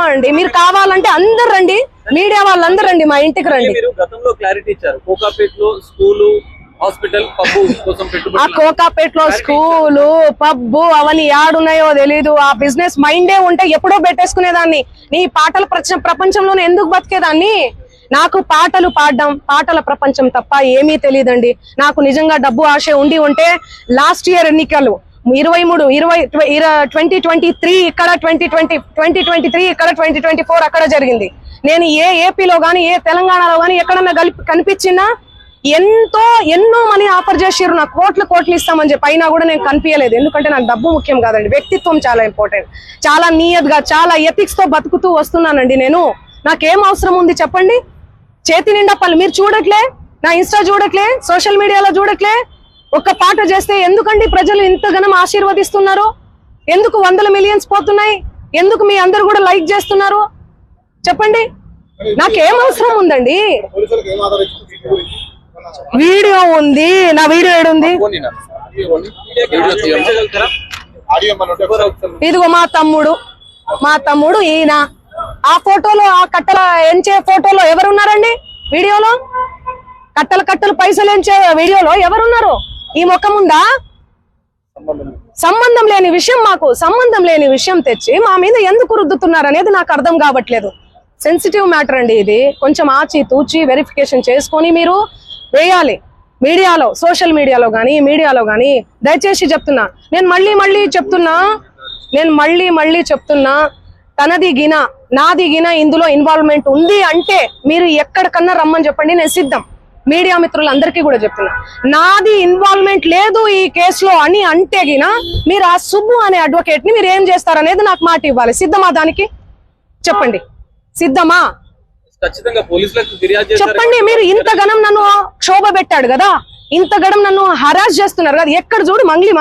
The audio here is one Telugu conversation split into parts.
అండి మీరు కావాలంటే అందరు రండి, మీడియా వాళ్ళందరూ రండి, మా ఇంటికి రండి. మీరు గతంలో క్లారిటీ ఇచ్చారు, కోకాపేటలో స్కూలు, హాస్పిటల్, పబ్బు కోసం పెట్టుబడి. ఆ కోకాపేటలో స్కూలు, పబ్బు అవన్నీ యాడున్నాయో తెలీదు. ఆ బిజినెస్ మైండే ఉంటే ఎప్పుడో పెట్టేసుకునేదాన్ని. నీ పాటల ప్రపంచంలోనే ఎందుకు బతికేదాన్ని? నాకు పాటలు పాడడం, పాటల ప్రపంచం తప్ప ఏమీ తెలియదండి. నాకు నిజంగా డబ్బు ఆశ ఉంటే లాస్ట్ ఇయర్ ఎన్నికలు 2023 ఇక్కడ 2023 ఇక్కడ 2024 అక్కడ జరిగింది. నేను ఏ ఏపీలో గానీ ఏ తెలంగాణలో గానీ ఎక్కడన్నా కనిపించినా ఎన్నో మనీ ఆఫర్ చేసిర్రు, నాకు కోట్లు ఇస్తామని చెప్పి. అయినా కూడా నేను కనిపించలేదు. ఎందుకంటే నాకు డబ్బు ముఖ్యం కాదండి, వ్యక్తిత్వం చాలా ఇంపార్టెంట్. చాలా నియత్గా, చాలా ఎథిక్స్ తో బతుకుతూ వస్తున్నానండి నేను. నాకేం అవసరం ఉంది చెప్పండి? చేతి నిండా పనులు. మీరు చూడట్లే, నా ఇన్స్టా చూడట్లే, సోషల్ మీడియాలో చూడట్లే. ఒక్క పాట చేస్తే ఎందుకండి ప్రజలు ఇంతగానం ఆశీర్వదిస్తున్నారు? ఎందుకు 100 మిలియన్స్ పోతున్నాయి? ఎందుకు మీ అందరు కూడా లైక్ చేస్తున్నారు చెప్పండి? నాకేం అవసరం ఉందండి? వీడియో ఉంది, నా వీడియో ఏడుంది? ఇదిగో మా తమ్ముడు ఈయన. ఆ ఫోటోలో, ఆ కట్టల ఎంచే ఫోటోలో ఎవరున్నారండి? వీడియోలో కట్టలు పైసలు ఎంచే వీడియోలో ఎవరున్నారు? ఈ ముఖం ఉందా? సంబంధం లేని విషయం, మాకు సంబంధం లేని విషయం తెచ్చి మా మీద ఎందుకు రుద్దుతున్నారు అనేది నాకు అర్థం కావట్లేదు. సెన్సిటివ్ మ్యాటర్ అండి ఇది. కొంచెం ఆచి తూచి వెరిఫికేషన్ చేసుకొని మీరు వేయాలి మీడియాలో, సోషల్ మీడియాలో గానీ మీడియాలో గానీ. దయచేసి చెప్తున్నా, నేను మళ్ళీ చెప్తున్నా, తనది గిన నాది గిన ఇందులో ఇన్వాల్వ్మెంట్ ఉంది అంటే మీరు ఎక్కడికన్నా రమ్మని చెప్పండి, నేను సిద్ధం. మీడియా మిత్రులందరికీ కూడా చెప్తున్నా, నాది ఇన్వాల్వ్మెంట్ లేదు ఈ కేసులో అని అంటే గిన మీరు ఆ సుబ్బు అనే అడ్వకేట్ ని మీరు ఏం చేస్తారనేది నాకు మాట ఇవ్వాలి. సిద్ధమా? దానికి చెప్పండి, సిద్ధమా? చెప్పండి. మీరు ఇంతగనం నన్ను క్షోభ పెట్టాడు కదా, ఇంతగనం నన్ను హరాస్ చేస్తున్నారు కదా, ఎక్కడ చూడు మంగ్లీ.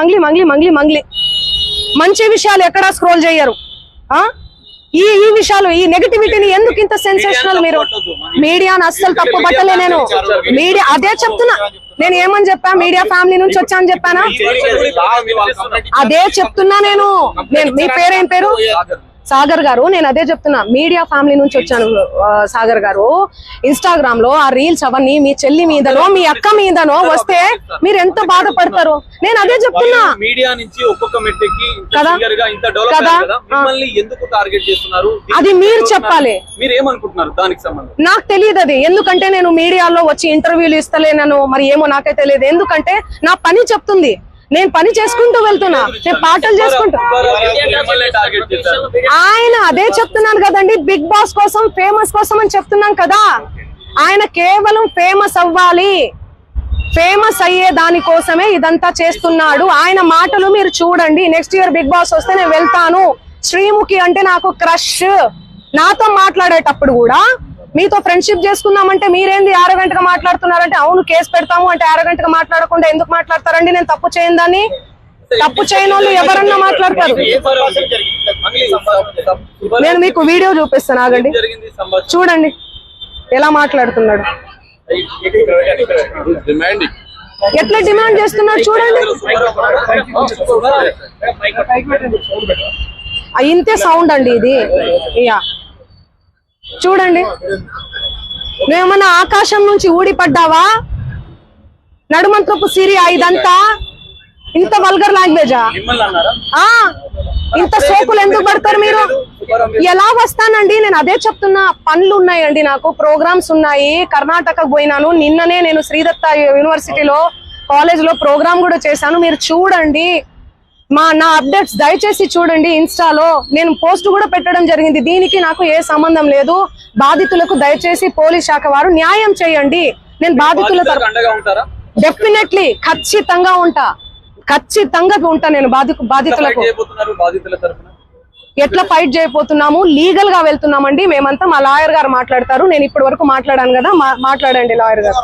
మంచి విషయాలు ఎక్కడా స్క్రోల్ చేయరు. ఈ విషయాలు, ఈ నెగటివిటీని ఎందుకు ఇంత సెన్సేషనల్? మీరు మీడియాను అస్సలు తప్పు పట్టలే నేను. మీడియా అదే చెప్తున్నా, నేను ఏమని చెప్పా? మీడియా ఫ్యామిలీ నుంచి వచ్చాను చెప్పానా? అదే చెప్తున్నా నేను. మీ పేరేం పేరు? సాగర్ గారు. నేను అదే చెప్తున్నా, మీడియా ఫ్యామిలీ నుంచి వచ్చాను సాగర్ గారు. ఇన్స్టాగ్రామ్ లో ఆ రీల్స్ అవన్నీ మీ చెల్లి మీదనో మీ అక్క మీదనో వస్తే మీరు ఎంత బాధపడతారు? నేను అదే చెప్తున్నా. మీడియా నుంచి ఒక్కొక్క మెట్టుకి అది మీరు చెప్పాలి. మీరు ఏమనుకుంటున్నారు దానికి సంబంధించి? నాకు తెలియదు అది. ఎందుకంటే నేను మీడియాలో వచ్చి ఇంటర్వ్యూలు ఇస్తలేనను, మరి ఏమో నాకే తెలియదు. ఎందుకంటే నా పని చెప్తుంది, నేను పని చేసుకుంటూ వెళ్తున్నా, నేను పాటలు చేసుకుంటూ. ఆయన అదే చెప్తున్నాను కదండి, బిగ్ బాస్ కోసం, ఫేమస్ కోసం అని చెప్తున్నాం కదా. ఆయన కేవలం ఫేమస్ అవ్వాలి, ఫేమస్ అయ్యే దానికోసమే ఇదంతా చేస్తున్నాడు. ఆయన మాటలు మీరు చూడండి. నెక్స్ట్ ఇయర్ బిగ్ బాస్ వస్తే నేను వెళ్తాను. శ్రీముఖి అంటే నాకు క్రష్. నాతో మాట్లాడేటప్పుడు కూడా మీతో ఫ్రెండ్షిప్ చేసుకుందామంటే మీరేంది ఆరోగెంట్ గా మాట్లాడుతున్నారంటే, అవును కేసు పెడతాము అంటే ఆరోగెంట్ గా మాట్లాడకుండా ఎందుకు మాట్లాడతారండి? నేను తప్పు చేయను దాన్ని. తప్పు చేయని వాళ్ళు ఎవరన్నా మాట్లాడతారు. నేను మీకు వీడియో చూపిస్తాను, ఆగండి, చూడండి ఎలా మాట్లాడుతున్నాడు, ఎట్లా డిమాండ్ చేస్తున్నాడు చూడండి. ఇంతే సౌండ్ అండి ఇది. చూడండి, నువ్వేమన్నా ఆకాశం నుంచి ఊడిపడ్డావా? నడుమంత్రపు సిరియా ఇదంతా? ఇంత వల్గర్ లాంగ్వేజా? ఇంత సోకులు ఎందుకు పడతారు మీరు? ఎలా వస్తానండి? నేను అదే చెప్తున్నా, పనులు ఉన్నాయండి, నాకు ప్రోగ్రామ్స్ ఉన్నాయి. కర్ణాటకకు పోయినాను నిన్ననే. నేను శ్రీదత్త యూనివర్సిటీలో కాలేజ్ లో ప్రోగ్రామ్ కూడా చేశాను. మీరు చూడండి నా అప్డేట్స్ దయచేసి చూడండి. ఇన్స్టాలో నేను పోస్ట్ కూడా పెట్టడం జరిగింది. దీనికి నాకు ఏ సంబంధం లేదు. బాధితులకు దయచేసి పోలీస్ శాఖ వారు న్యాయం చేయండి. నేను బాధితుల డెఫినెట్లీ ఖచ్చితంగా ఉంటా నేను బాధితులకు. ఎట్లా ఫైట్ చేయబోతున్నాము? లీగల్ గా వెళ్తున్నామండి మేమంతా. మా లాయర్ గారు మాట్లాడతారు. నేను ఇప్పటి వరకు మాట్లాడాను కదా, మాట్లాడండి లాయర్ గారు.